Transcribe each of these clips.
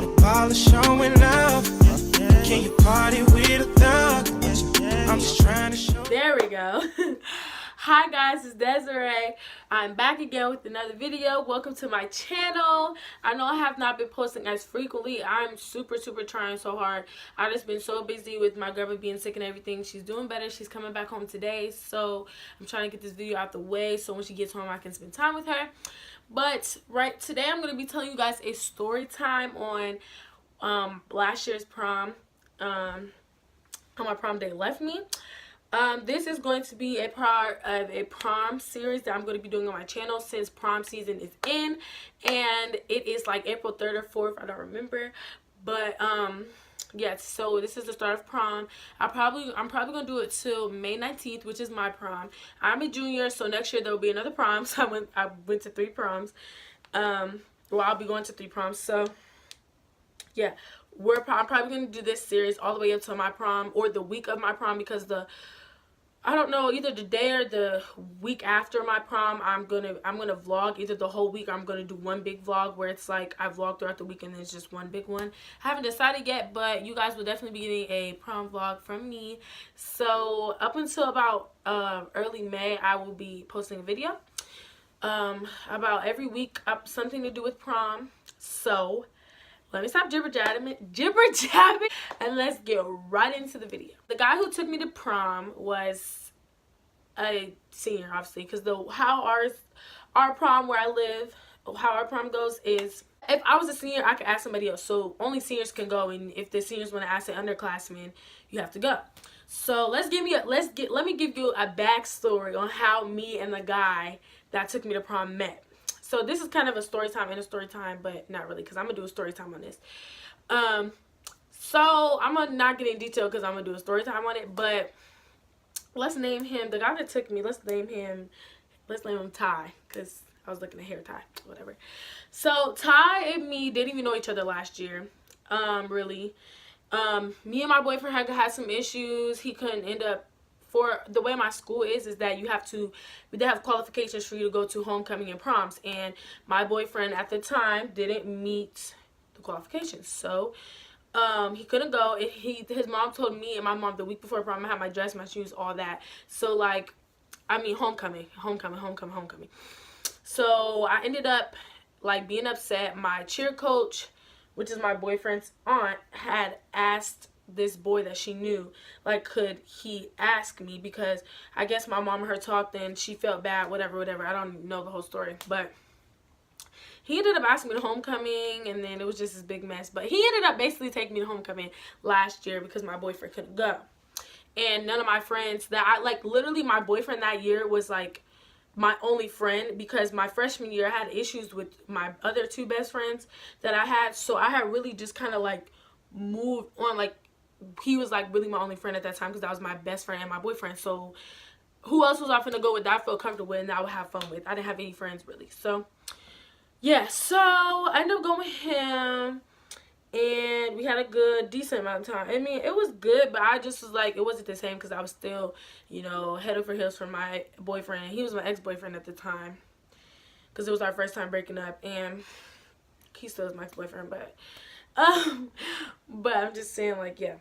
All the ballers showing love. Can you party with a thug? I'm just trying to show. There we go. Hi guys, it's Desiree. I'm back again with another video. Welcome to my channel. I know I have not been posting as frequently. I'm super trying so hard. I've just been so busy with my girl being sick and everything. She's doing better. She's coming back home today, so I'm trying to get this video out the way so when she gets home I can spend time with her. But right today I'm going to be telling you guys a story time on last year's prom. How my prom day left me. This is going to be a part of a prom series that I'm going to be doing on my channel since prom season is in, and it is like April 3rd or 4th, I don't remember, but yeah, so this is the start of prom. I'm probably gonna do it till May 19th, which is my prom. I'm a junior, so next year there will be another prom. So I went to 3 proms. Well, I'll be going to 3 proms, so yeah, I'm probably going to do this series all the way up to my prom or the week of my prom, because I don't know, either the day or the week after my prom, I'm gonna vlog either the whole week, or I'm gonna do one big vlog where it's like I vlog throughout the week and then it's just one big one. I haven't decided yet, but you guys will definitely be getting a prom vlog from me. So up until about early May, I will be posting a video about every week, something to do with prom. So let me stop jibber-jabbing, and let's get right into the video. The guy who took me to prom was a senior, obviously, because how our prom where I live, how our prom goes is, if I was a senior, I could ask somebody else. So only seniors can go, and if the seniors want to ask an underclassman, you have to go. So let me give you a backstory on how me and the guy that took me to prom met. So this is kind of a story time and a story time, but not really, because I'm going to do a story time on this. So I'm going to not get in detail because I'm going to do a story time on it, but let's name him, the guy that took me, let's name him Ty, because I was looking at hair tie, whatever. So Ty and me didn't even know each other last year, really. Me and my boyfriend had some issues. He couldn't end up, for the way my school is that they have qualifications for you to go to homecoming and proms, and my boyfriend at the time didn't meet the qualifications, so he couldn't go. His mom told me and my mom the week before prom I had my dress, my shoes, all that. So like, I mean homecoming. So I ended up like being upset. My cheer coach, which is my boyfriend's aunt, had asked this boy that she knew, like, could he ask me, because I guess my mom and her talked and she felt bad, whatever. I don't know the whole story, but he ended up asking me to homecoming, and then it was just this big mess. But he ended up basically taking me to homecoming last year because my boyfriend couldn't go, and none of my friends literally my boyfriend that year was like my only friend, because my freshman year I had issues with my other 2 best friends that I had, so I had really just kind of like moved on. Like, he was like really my only friend at that time, because that was my best friend and my boyfriend. So who else was I finna go with that I felt comfortable with and that I would have fun with? I didn't have any friends really. So yeah, so I ended up going with him, and we had a decent amount of time. I mean, it was good, but I just was like, it wasn't the same, because I was still, you know, head over heels for my boyfriend. He was my ex-boyfriend at the time, because it was our first time breaking up, and he still is my ex-boyfriend, but I'm just saying, like, yeah.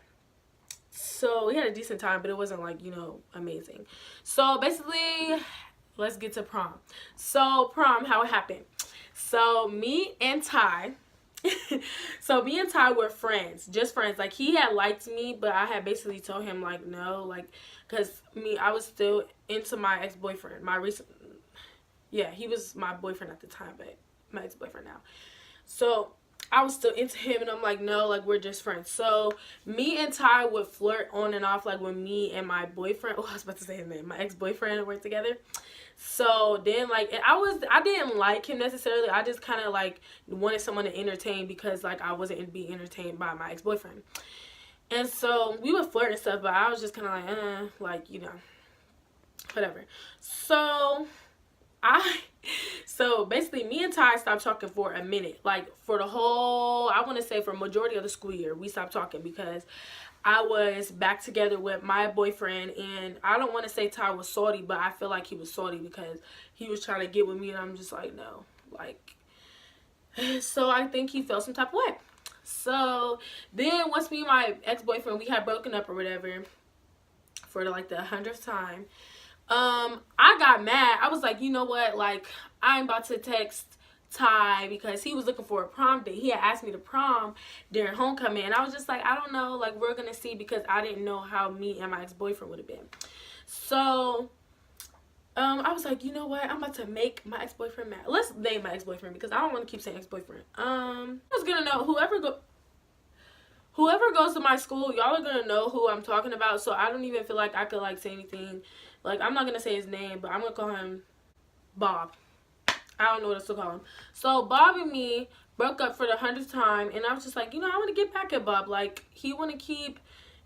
So we had a decent time, but it wasn't like, you know, amazing. So basically, let's get to prom. So prom, how it happened. So me and Ty were friends, just friends. Like, he had liked me, but I had basically told him like no, like, because I was still into my ex-boyfriend, he was my boyfriend at the time, but my ex-boyfriend now. So I was still into him, and I'm like, no, like, we're just friends. So me and Ty would flirt on and off, like, when me and my boyfriend, I was about to say his name, my ex-boyfriend, were together. So then, like, I didn't like him necessarily. I just kind of like wanted someone to entertain, because like I wasn't being entertained by my ex-boyfriend. And so we would flirt and stuff, but I was just kind of like, you know, whatever. So basically me and Ty stopped talking for a minute. Like, for the whole, I want to say for majority of the school year, we stopped talking, because I was back together with my boyfriend, and I don't want to say Ty was salty, but I feel like he was salty because he was trying to get with me, and I'm just like, no, like, so I think he felt some type of way. So then once me and my ex-boyfriend, we had broken up or whatever for like the 100th time, I got mad. I was like, you know what, like, I'm about to text Ty because he was looking for a prom date. He had asked me to prom during homecoming, and I was just like, I don't know, like, we're gonna see, because I didn't know how me and my ex-boyfriend would have been. So I was like, you know what, I'm about to make my ex-boyfriend mad. Let's name my ex-boyfriend because I don't want to keep saying ex-boyfriend. I was gonna know whoever goes to my school, y'all are gonna know who I'm talking about. So I don't even feel like I could like say anything. Like, I'm not gonna say his name, but I'm gonna call him Bob. I don't know what else to call him. So Bob and me broke up for the 100th time, and I was just like, you know, I want to get back at Bob. Like, he want to keep,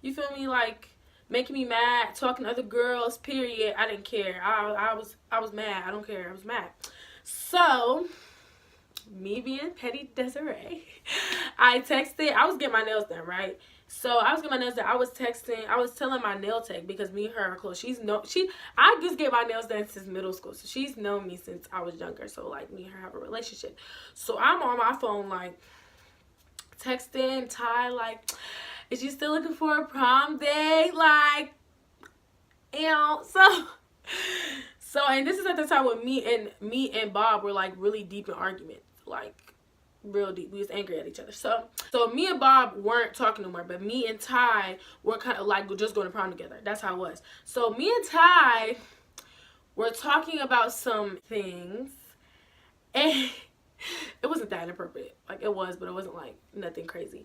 you feel me, like, making me mad, talking to other girls, period. I didn't care. I was mad. I don't care. I was mad. So me being petty Desiree, I texted. I was getting my nails done, right? So I was getting my nails done. I was texting. I was telling my nail tech, because me and her are close. I just get my nails done since middle school, so she's known me since I was younger. So like, me and her have a relationship. So I'm on my phone like texting Ty, like, is you still looking for a prom date? Like, you know, so and this is at the time when me and Bob were like really deep in argument, like real deep. We was angry at each other. So me and Bob weren't talking no more, but me and Ty were kind of like just going to prom together. That's how it was. So me and Ty were talking about some things, and it wasn't that inappropriate. Like, it was, but it wasn't like nothing crazy.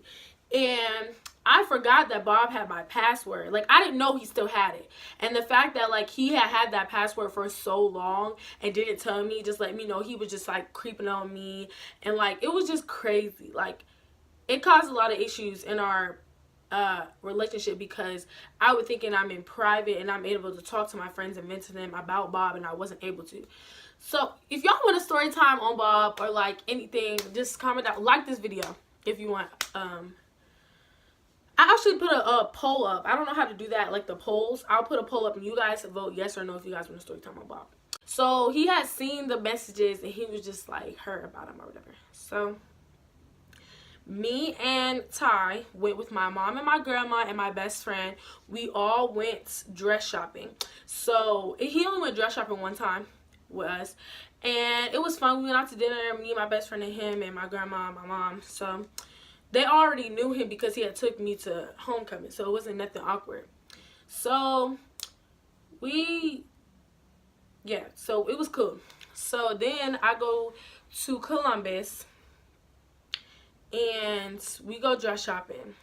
And I forgot that Bob had my password. Like, I didn't know he still had it. And the fact that, like, he had that password for so long and didn't tell me, just let me know, he was just, like, creeping on me. And, like, it was just crazy. Like, it caused a lot of issues in our relationship, because I was thinking I'm in private and I'm able to talk to my friends and vent to them about Bob, and I wasn't able to. So, if y'all want a story time on Bob or, like, anything, just comment down. Like this video if you want. I actually put a poll up. I don't know how to do that, like the polls. I'll put a poll up and you guys vote yes or no if you guys want a story time on Bob. So he had seen the messages and he was just like heard about him or whatever. So me and Ty went with my mom and my grandma and my best friend. We all went dress shopping. So he only went dress shopping one time with us, and it was fun. We went out to dinner, me and my best friend and him and my grandma and my mom. So they already knew him because he had took me to homecoming, so it wasn't nothing awkward. So so it was cool. So then I go to Columbus and we go dress shopping,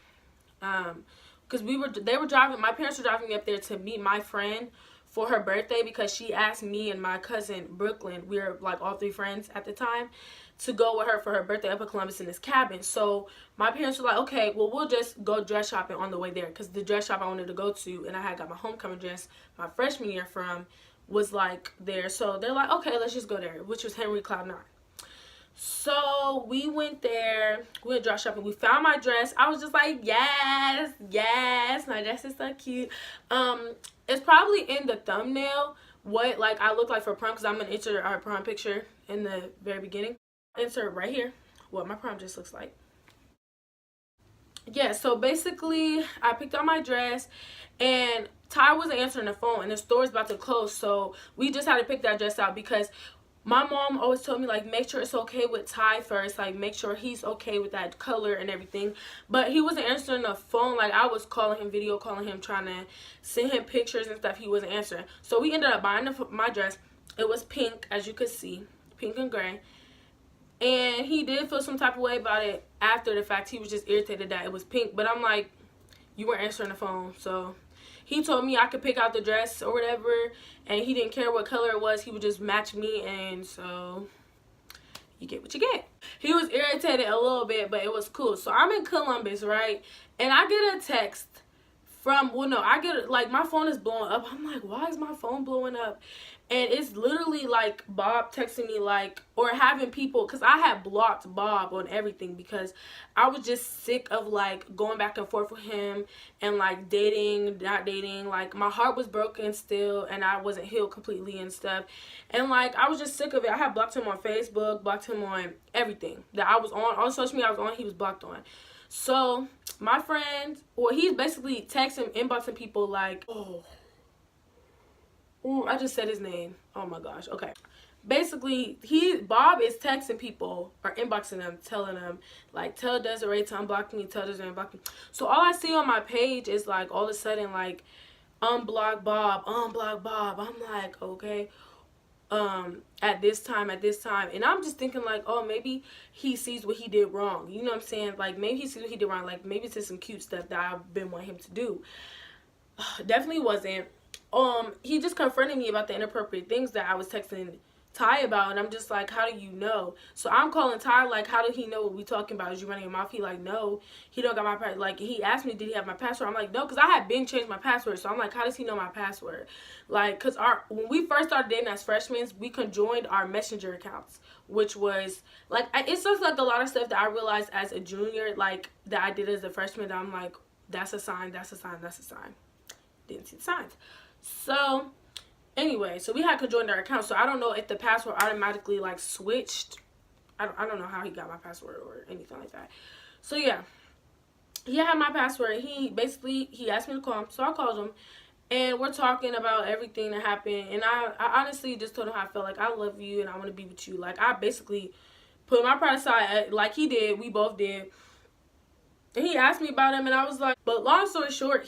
because they were driving, my parents were driving me up there to meet my friend for her birthday, because she asked me and my cousin Brooklyn, we were like all three friends at the time, to go with her for her birthday up in Columbus in this cabin. So my parents were like, okay, well, we'll just go dress shopping on the way there, because the dress shop I wanted to go to and I had got my homecoming dress my freshman year from was like there. So they're like, okay, let's just go there, which was Henry Cloud 9. So we went there, we went dress shopping, we found my dress. I was just like, yes, my dress is so cute. It's probably in the thumbnail what like I look like for prom, because I'm gonna enter our prom picture in the very beginning. Insert right here what my prom dress looks like. Yeah, so basically I picked out my dress and Ty wasn't answering the phone and the store's about to close, so we just had to pick that dress out, because my mom always told me, like, make sure it's okay with Ty first, like, make sure he's okay with that color and everything. But he wasn't answering the phone. Like, I was calling him, video calling him, trying to send him pictures and stuff. He wasn't answering. So we ended up buying my dress. It was pink, as you could see, pink and gray. And he did feel some type of way about it after the fact. He was just irritated that it was pink. But I'm like, you weren't answering the phone, so he told me I could pick out the dress or whatever, and he didn't care what color it was. He would just match me, and so you get what you get. He was irritated a little bit, but it was cool. So I'm in Columbus, right? And I get a text from, well, no, I get, like, my phone is blowing up. I'm like, why is my phone blowing up? And it's literally like Bob texting me, like, or having people, because I had blocked Bob on everything because I was just sick of like going back and forth with him and like dating, not dating. Like, my heart was broken still and I wasn't healed completely and stuff. And like, I was just sick of it. I had blocked him on Facebook, blocked him on everything that I was on. All social media I was on, he was blocked on. So my friend, well, he's basically texting, inboxing people like, oh, I just said his name. Oh my gosh. Okay. Basically, Bob is texting people or inboxing them, telling them like, tell Desiree to unblock me, tell Desiree to unblock me. So all I see on my page is like all of a sudden like, unblock Bob, unblock Bob. I'm like, okay. At this time, and I'm just thinking like, oh, maybe he sees what he did wrong, you know what I'm saying? Like, maybe he sees what he did wrong, like maybe it's some cute stuff that I've been wanting him to do. Definitely wasn't. He just confronted me about the inappropriate things that I was texting Ty about, and I'm just like, how do you know? So I'm calling Ty like, how did he know what we talking about? Is you running your mouth? He like, no, he don't got my password. Like, he asked me, did he have my password? I'm like, no, because I had been changed my password. So I'm like, how does he know my password? Like, because when we first started dating as freshmen, we conjoined our messenger accounts, which was like, it's just like a lot of stuff that I realized as a junior, like that I did as a freshman, that I'm like, that's a sign, that's a sign, that's a sign. Didn't see the signs. So anyway, so we had conjoined our accounts, so I don't know if the password automatically like switched. I don't know how he got my password or anything like that. So yeah, he had my password. He asked me to call him, so I called him, and we're talking about everything that happened. And I honestly just told him how I felt. Like, I love you and I want to be with you. Like, I basically put my pride aside, like he did. We both did. And he asked me about him, and I was like, but long story short,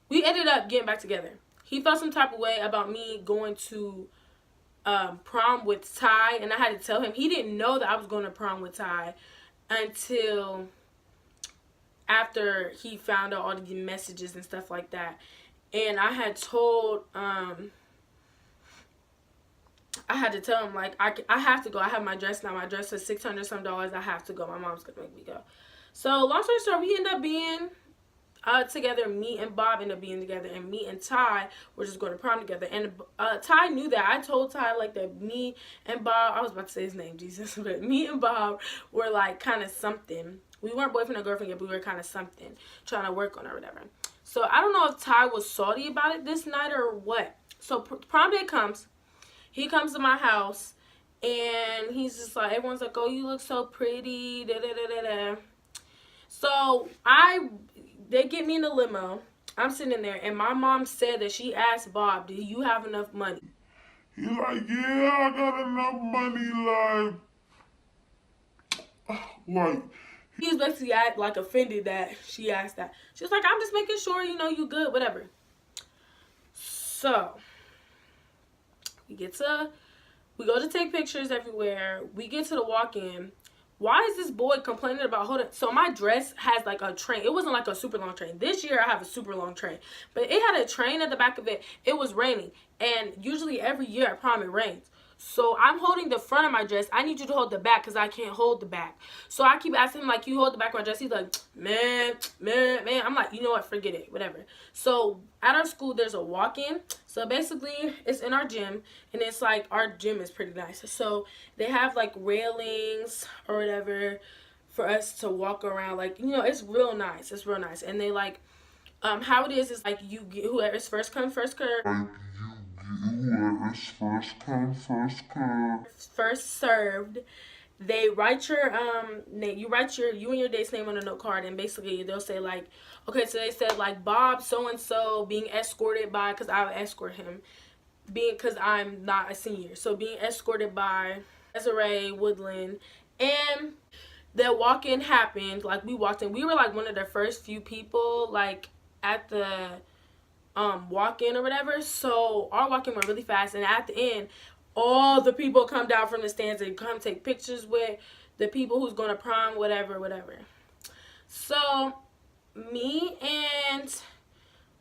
we ended up getting back together. He felt some type of way about me going to prom with Ty, and I had to tell him. He didn't know that I was going to prom with Ty until after he found out all the messages and stuff like that. And I had told to tell him, like, I have to go. I have my dress now. My dress is $600 some. I have to go. My mom's gonna make me go. So long story short, we ended up being together. Me and Bob ended up being together, and me and Ty were just going to prom together. And Ty knew that. I told Ty like that me and Bob, I was about to say his name, Jesus, but me and Bob were like kind of something. We weren't boyfriend or girlfriend yet, but we were kind of something, trying to work on it or whatever. So I don't know if Ty was salty about it this night or what. So prom day comes. He comes to my house, and he's just like, everyone's like, oh, you look so pretty, da da da da da. So they get me in the limo. I'm sitting there, and my mom said that she asked Bob, do you have enough money? He's like, yeah, I got enough money, like. He was basically like offended that she asked that. She was like, I'm just making sure, you know, you good, whatever. So we go to take pictures everywhere. We get to the walk-in. Why is this boy complaining about holding? So my dress has like a train. It wasn't like a super long train. This year I have a super long train, but it had a train at the back of it. It was raining, and usually every year at prom it rains. So I'm holding the front of my dress. I need you to hold the back because I can't hold the back. So I keep asking him, like, you hold the back of my dress? He's like, man. I'm like, you know what? Forget it. Whatever. So at our school, there's a walk-in. So basically, it's in our gym. And it's like, our gym is pretty nice. So they have like railings or whatever for us to walk around. Like, you know, it's real nice. It's real nice. And they like, how it is like you get whoever's first come, first served. First served. They write your name. You write you and your date's name on a note card, and basically they'll say like, okay, so they said like Bob so and so being escorted by, because I would escort him, because I'm not a senior, so being escorted by Desiree Woodland. And the walk-in happened. Like, we walked in. We were like one of the first few people like at the walk-in or whatever. So our walk-in went really fast, and at the end, all the people come down from the stands and come take pictures with the people who's going to prom, whatever. So me and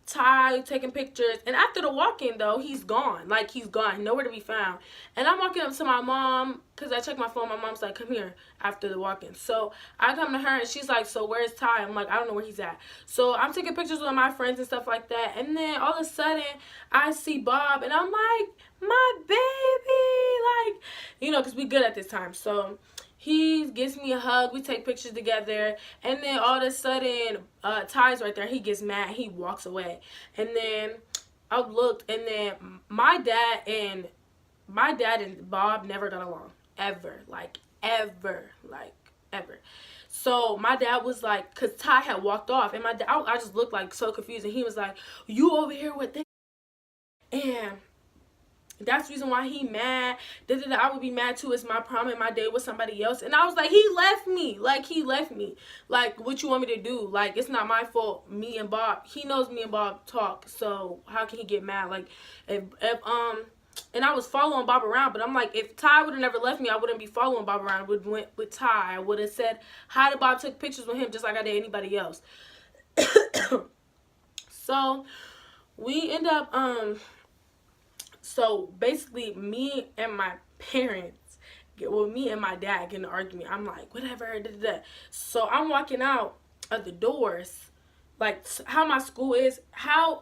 Ty taking pictures, and after the walk-in though, he's gone. Like, he's gone, nowhere to be found. And I'm walking up to my mom because I checked my phone. My mom's like, come here, after the walk-in. So I come to her, and she's like, so where's Ty? I'm like, I don't know where he's at. So I'm taking pictures with my friends and stuff like that, and then all of a sudden I see Bob, and I'm like, my baby, like, you know, because we good at this time. So he gives me a hug. We take pictures together. And then all of a sudden, Ty's right there. He gets mad. He walks away. And then I looked, and then my dad and Bob never got along. Ever. ever. So my dad was like, because Ty had walked off, and my dad, I just looked like so confused, and he was like, you over here with this? And that's the reason why he mad. I would be mad too. It's my prom and my date with somebody else. And I was like, he left me. Like, he left me. Like, what you want me to do? Like, it's not my fault. Me and Bob, he knows me and Bob talk. So how can he get mad? Like, and I was following Bob around, but I'm like, if Ty would have never left me, I wouldn't be following Bob around. I would have went with Ty. I would have said hi to Bob, took pictures with him just like I did anybody else. So we end up so basically me and my parents me and my dad get in an argument. I'm like, whatever, da, da, da. So I'm walking out of the doors, like how my school is,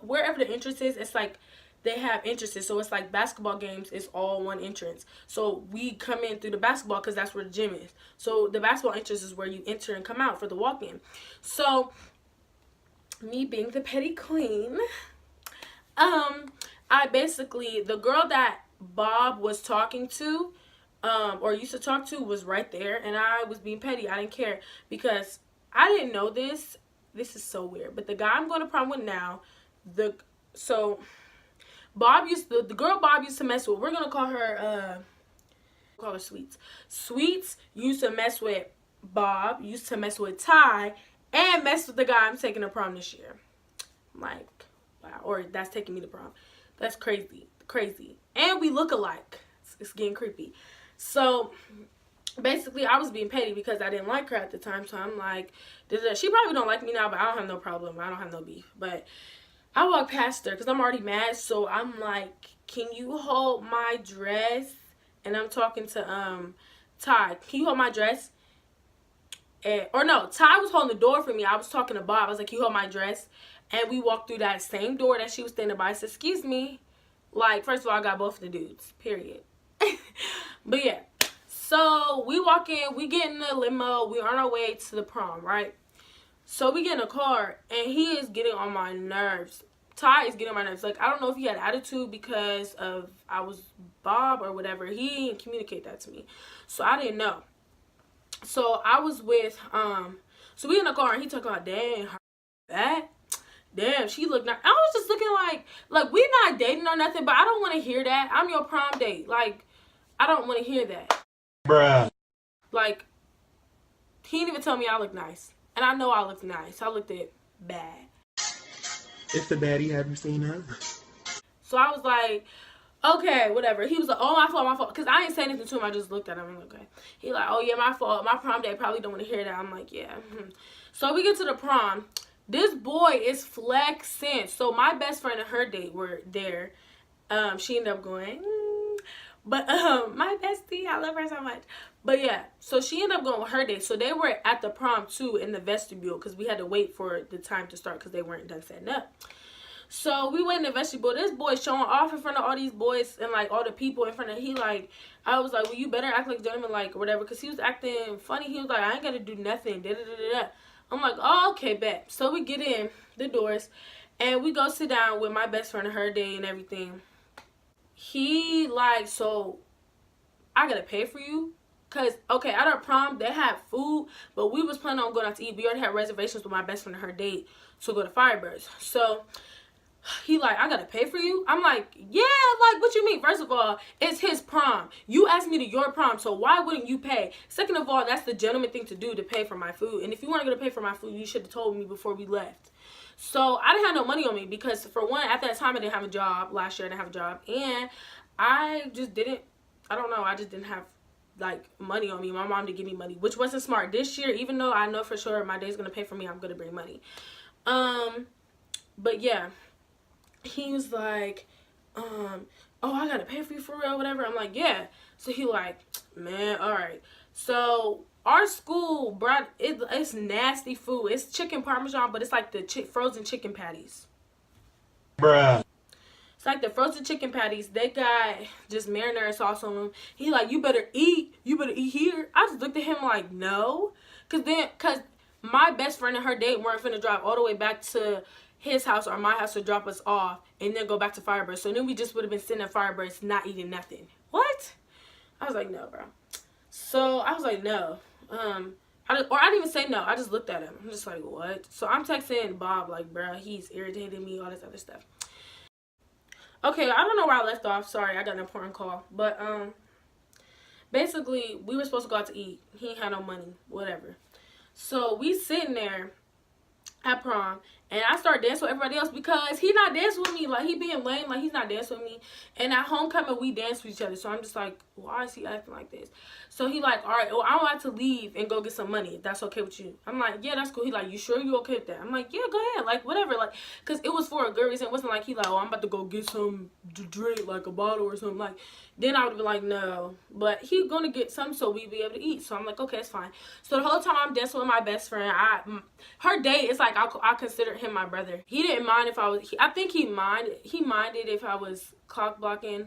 wherever the entrance is, it's like they have entrances. So it's like basketball games, it's all one entrance. So we come in through the basketball because that's where the gym is. So the basketball entrance is where you enter and come out for the walk-in. So me being the petty queen, I basically, the girl that Bob was talking to, or used to talk to, was right there, and I was being petty. I didn't care because I didn't know this. This is so weird. But the guy I'm going to prom with now, Bob the girl Bob used to mess with, we're gonna call her Sweets. Sweets used to mess with Bob, used to mess with Ty, and mess with the guy I'm taking to prom this year. Like, wow, or that's taking me to prom. That's crazy. And we look alike. It's getting creepy. So basically I was being petty because I didn't like her at the time. So I'm like, she probably don't like me now, but I don't have no problem. I don't have no beef. But I walk past her because I'm already mad. So I'm like, can you hold my dress? And I'm talking to Ty. Can you hold my dress? Or no, Ty was holding the door for me. I was talking to Bob. I was like, can you hold my dress? And we walked through that same door that she was standing by. I said, excuse me. Like, first of all, I got both of the dudes. Period. But yeah. So we walk in. We get in the limo. We're on our way to the prom, right? So we get in a car. And he is getting on my nerves. Ty is getting on my nerves. Like, I don't know if he had attitude because of I was Bob or whatever. He didn't communicate that to me. So I didn't know. So I was with, so we in the car and he talking about, dang, her that. Damn, she looked nice. I was just looking like we not dating or nothing, but I don't want to hear that. I'm your prom date. Like, I don't want to hear that. Bruh. Like, he didn't even tell me I look nice. And I know I looked nice. I looked it bad. If the baddie hadn't seen her. So I was like, okay, whatever. He was like, oh, my fault. Because I didn't say anything to him. I just looked at him. I'm like, okay. He like, oh, yeah, my fault. My prom date probably don't want to hear that. I'm like, yeah. So we get to the prom. This boy is flexing. So my best friend and her date were there. She ended up going. But my bestie, I love her so much. But yeah, so she ended up going with her date. So they were at the prom too in the vestibule because we had to wait for the time to start because they weren't done setting up. So we went in the vestibule. This boy showing off in front of all these boys and like all the people in front of. I was like, well, you better act like a gentleman, like or whatever, because he was acting funny. He was like, I ain't gotta do nothing. Da, da, da, da. I'm like, oh, okay, bet. So we get in the doors and we go sit down with my best friend and her day and everything. He like, so I gotta pay for you? Cause okay, at our prom they had food, but we was planning on going out to eat. We already had reservations with my best friend and her date to go to Firebirds. So he like, I gotta pay for you? I'm like, yeah, like, what you mean? First of all, it's his prom. You asked me to your prom, so why wouldn't you pay? Second of all, that's the gentleman thing to do, to pay for my food. And if you weren't gonna pay for my food, you should have told me before we left. So I didn't have no money on me because, for one, at that time I didn't have a job. Last year I didn't have a job, and I just didn't, I don't know, I just didn't have like money on me. My mom didn't give me money, which wasn't smart. This year, even though I know for sure my day's gonna pay for me, I'm gonna bring money. But yeah, he was like, oh, I gotta pay for you for real, whatever. I'm like, yeah. So he like, man, all right. So our school brought it's nasty food. It's chicken parmesan, but it's like the frozen chicken patties. Bruh. It's like the frozen chicken patties. They got just marinara sauce on them. He like, you better eat. You better eat here. I just looked at him like, no. Cause my best friend and her date weren't finna drive all the way back to his house or my house to drop us off and then go back to Firebirds. So then we just would have been sitting at Firebirds not eating nothing. What? I was like, no, bro. So I was like, no. I didn't even say no. I just looked at him. I'm just like, what? So I'm texting Bob like, bro, he's irritating me, all this other stuff. Okay, I don't know where I left off. Sorry, I got an important call. But basically, we were supposed to go out to eat. He ain't had no money, whatever. So we sitting there at prom, and I start dancing with everybody else because he not dancing with me. Like, he being lame, like, he's not dancing with me. And at homecoming, we dance with each other. So I'm just like, why is he acting like this? So he like, all right, well, I want to leave and go get some money, if that's okay with you. I'm like, yeah, that's cool. He like, you sure you okay with that? I'm like, yeah, go ahead, like, whatever. Like, because it was for a good reason. It wasn't like he like, oh, I'm about to go get some to drink, like a bottle or something. Like, then I would be like, no. But he gonna get some so we be able to eat. So I'm like, okay, it's fine. So the whole time I'm dancing with my best friend, her date is like, I considered him my brother. He didn't mind if I was, I think he minded if I was clock blocking,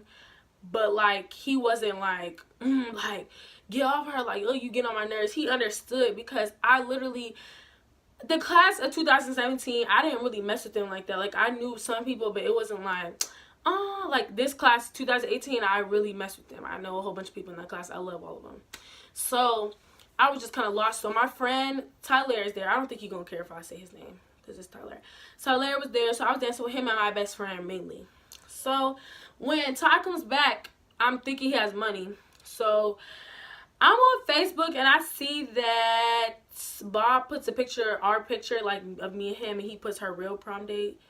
but like, he wasn't like, like, get off her, like, oh, you get on my nerves. He understood because I literally, the class of 2017, I didn't really mess with them like that. Like, I knew some people, but it wasn't like, oh, like this class 2018, I really messed with them. I know a whole bunch of people in that class. I love all of them. So I was just kind of lost. So my friend Tyler is there. I don't think he's gonna care if I say his name because it's Tyler. So Tyler was there, so I was dancing with him and my best friend mainly. So when Ty comes back, I'm thinking he has money. So I'm on Facebook and I see that Bob puts a picture, our picture, like of me and him, and he puts her real prom date.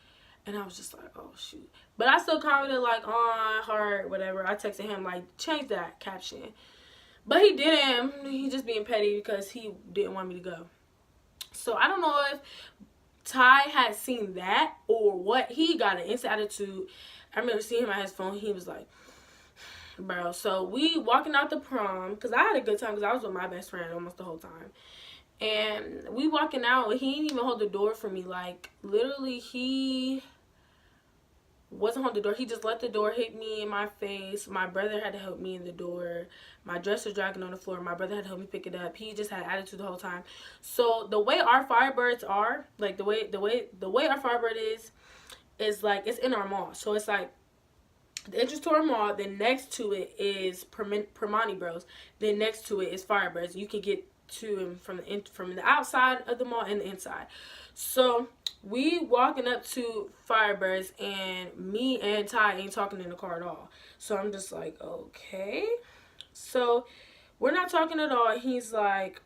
And I was just like, oh, shoot. But I still commented, like, on heart, whatever. I texted him, like, change that caption. But he didn't. He just being petty because he didn't want me to go. So I don't know if Ty had seen that or what. He got an instant attitude. I remember seeing him at his phone. He was like, bro. So we walking out the prom because I had a good time because I was with my best friend almost the whole time. And we walking out. He didn't even hold the door for me. Like, literally, he wasn't on the door. He just let the door hit me in my face. My brother had to help me in the door. My dress was dragging on the floor. My brother had to help me pick it up. He just had attitude the whole time. So the way our Firebirds are, like the way our Firebird is like, it's in our mall. So it's like the entrance to our mall. Then next to it is Permani Bros. Then next to it is Firebirds. You can get to them from the outside of the mall and the inside. So we walking up to Firebirds, and me and Ty ain't talking in the car at all. So I'm just like, okay. So we're not talking at all. He's like,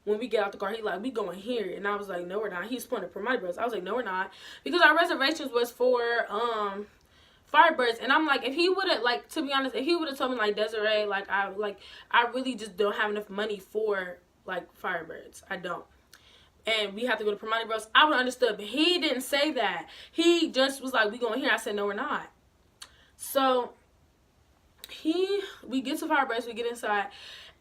when we get out the car, he like, we going here. And I was like, no, we're not. He's pointing at Permani Bros. I was like, no, we're not. Because our reservations was for Firebirds. And I'm like, if he would have, like, to be honest, if he would have told me, like, Desiree, I really just don't have enough money for, like, Firebirds. I don't. And we have to go to Permani Bros. I would have understood, but he didn't say that. He just was like, we going here. I said, no, we're not. So we get to Firebirds, we get inside,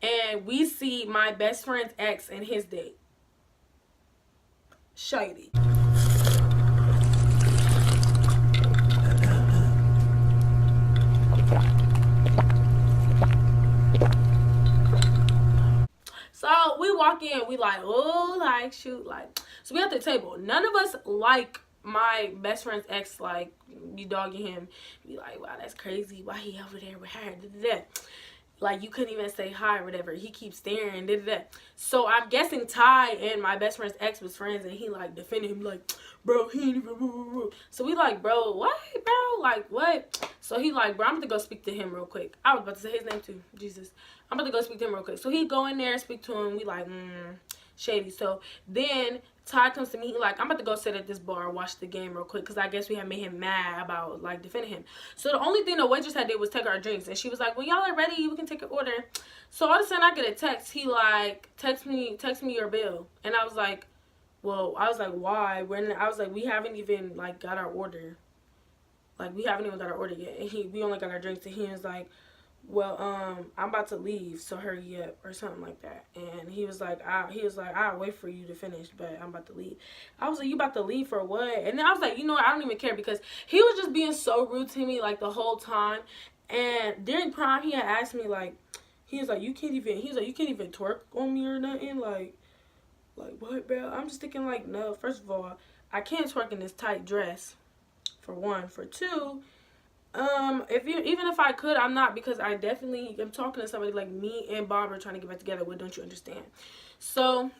and we see my best friend's ex and his date. Shady. So we walk in, we like, oh, like, shoot, like. So we at the table. None of us like my best friend's ex, like, you dogging him. Be like, wow, that's crazy. Why he over there with her? Da-da-da. Like, you couldn't even say hi or whatever. He keeps staring. Da-da-da. So I'm guessing Ty and my best friend's ex was friends, and he, like, defended him, like, bro, he ain't even. So we like, bro, what, bro? Like, what? So he like, bro, I'm gonna go speak to him real quick. I was about to say his name too. Jesus. I'm about to go speak to him real quick. So he go in there and speak to him. We like, shady. So then Ty comes to me. He like, I'm about to go sit at this bar and watch the game real quick, because I guess we had made him mad about, like, defending him. So the only thing the waitress had did was take our drinks. And she was like, when y'all are ready, we can take an order. So all of a sudden I get a text. He like, text me your bill. And I was like, well, I was like, why? When I was like, we haven't even, like, got our order. Like, we haven't even got our order yet. And we only got our drinks. And he was like, well, I'm about to leave, so hurry up, or something like that. And he was like, I'll wait for you to finish, but I'm about to leave. I was like, you about to leave for what? And then I was like, you know what, I don't even care, because he was just being so rude to me, like, the whole time. And during prom, he had asked me, like, he was like, you can't even twerk on me or nothing, like what, bro? I'm just thinking, like, no, first of all, I can't twerk in this tight dress, for one. For two, Even if I could, I'm not, because I definitely am talking to somebody. Like, me and Bob are trying to get back together. What don't you understand? So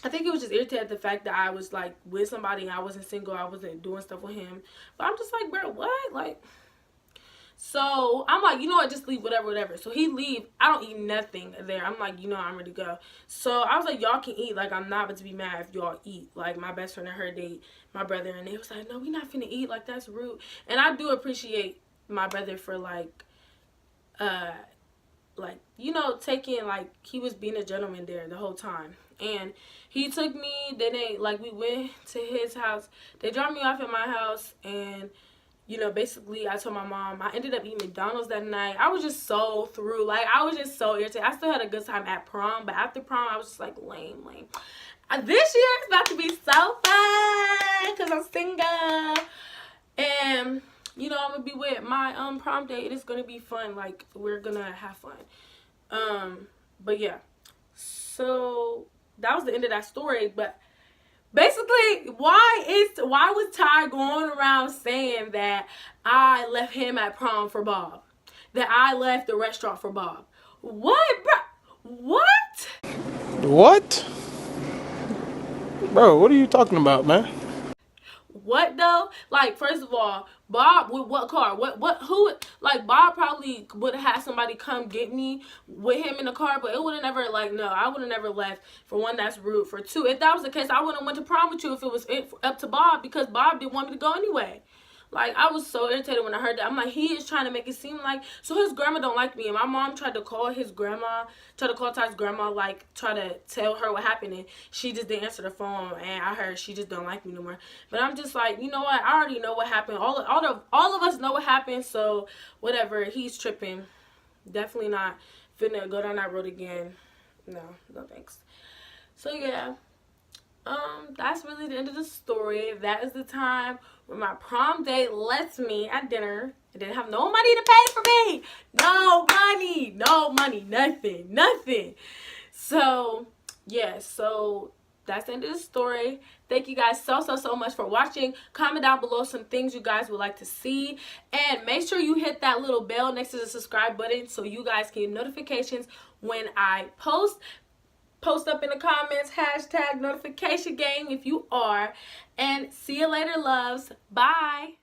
I think it was just irritated at the fact that I was like with somebody and I wasn't single. I wasn't doing stuff with him. But I'm just like, bro, what? Like, so I'm like, you know what, just leave, whatever. So he leave. I don't eat nothing there. I'm like, you know, I'm ready to go. So I was like, y'all can eat. Like, I'm not about to be mad if y'all eat. Like, my best friend and her date my brother, and they was like, no, we not finna eat. Like, that's rude. And I do appreciate my brother for like, you know, taking, like, he was being a gentleman there the whole time. And he took me, then we went to his house. They dropped me off at my house, and, you know, basically I told my mom, I ended up eating McDonald's that night. I was just so through. Like, I was just so irritated. I still had a good time at prom, but after prom, I was just like, lame. This year is about to be so fun because I'm single. And, you know, I'm going to be with my prom date. It's going to be fun. Like, we're going to have fun. But yeah. So that was the end of that story. But basically, why was Ty going around saying that I left him at prom for Bob? That I left the restaurant for Bob? What, bro? What? What? Bro, what are you talking about, man? What though? Like, first of all, Bob with what car? Who? Like, Bob probably would have had somebody come get me with him in the car, but it would have never, like, no, I would have never left. For one, that's rude. For two, if that was the case, I wouldn't have went to prom with you if it was up to Bob, because Bob didn't want me to go anyway. Like, I was so irritated when I heard that. I'm like, he is trying to make it seem like, so his grandma don't like me. And my mom tried to call Ty's grandma, like, try to tell her what happened. And she just didn't answer the phone. And I heard she just don't like me no more. But I'm just like, you know what? I already know what happened. All of us know what happened. So, whatever. He's tripping. Definitely not finna go down that road again. No thanks. So, yeah. That's really the end of the story. That is the time when my prom date left me at dinner. I didn't have no money to pay for me. No money, nothing. So, yeah, so that's the end of the story. Thank you guys so much for watching. Comment down below some things you guys would like to see. And make sure you hit that little bell next to the subscribe button so you guys can get notifications when I post. Post up in the comments, #notification gang if you are. And see you later, loves. Bye.